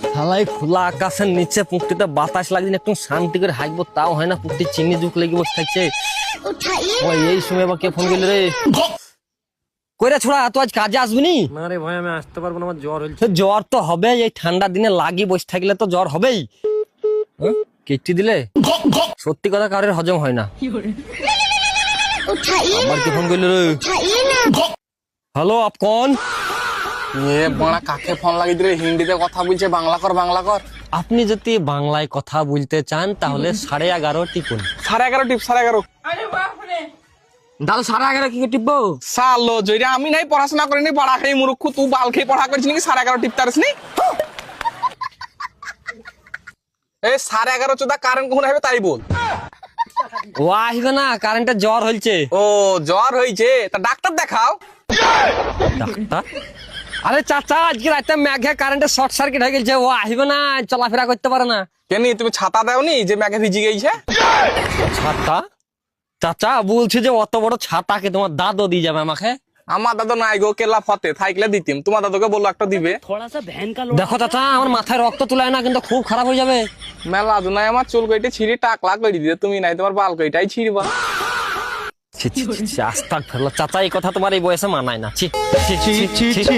শালাই খোলা আকাশের নিচে পুকুরটিতে বাতাস লাগছে একটু শান্তি করে হাঁকবো, তাও হয় না। পুকুরটি চিনি দুঃখ লেগে বসে থাকছে। ওই এই সময় আবার কে ফোন করলি রে? কইরা ছোড়া, তো আজ কাজে আসবি নি? না রে ভাই, আমি আসতে পারবো না, আমার জ্বর হয়েছে। জ্বর তো হবে, এই ঠান্ডা দিনে লাগি বসে থাকলে তো জ্বর হবেই। কেটে দিলে সত্যি কথা কারোর হজম হয় না। আবার কে ফোন করলি রে? হ্যালো, আপ কোন? এ বড়া কাকে ফোন লাগিয়ে দিলে? হিন্দিতে কথা বলছে, বাংলা কর বাংলা কর। আপনি যদি বাংলায় কথা বলতে চান তাহলে 11:30 টিপুন। 11:30 টিপ 11:30। দাদু 11:30 কি টিপবো? সালো জয়রা, আমি নাই পড়াশোনা করিনি, পড়া খাই মূর্খ। তুই বাল খেয়ে পড়া করিস নাকি? 11:30 টিপতে পারিস নি? এই 11:30 চোদা কারেন্ট কখন হবে তাই বল। ও আসবে না, কারেন্টের জ্বর হয়েছে। ও জ্বর হয়েছে, তা ডাক্তার দেখাও। ডাক্তার? আরে চাচা, আজকে রাতে মেঘে কারেন্টের শর্ট সার্কিট হয়ে গেছে, ও আসবে না, চলাফেরা করতে পারে না। কেন তুমি ছাতা দাওনি যে মেঘে ভিজে গেছে? ছাতা? চাচা বলছে যে অত বড় ছাতাকে তোমার দাদু দিয়ে যাবে আমাকে। আমার দাদু নাই গো, কেলা ফতে থাকলে দিতিম। তোমার দাদুকে বললো একটা দিবে। দেখো চাচা, আমার মাথায় রক্ত তুলায় না, কিন্তু খুব খারাপ হয়ে যাবে। মেলা নাই, আমার চুল কইটে ছিঁড়ি টাকলা করে দিতে, তুমি নাই তোমার বাল কইটাই ছিঁড়বা। আস্তাগফিরুল্লাহ চাচা, এই কথা তোমার এই বয়সে মানায় না। ছি ছি ছি ছি ছি।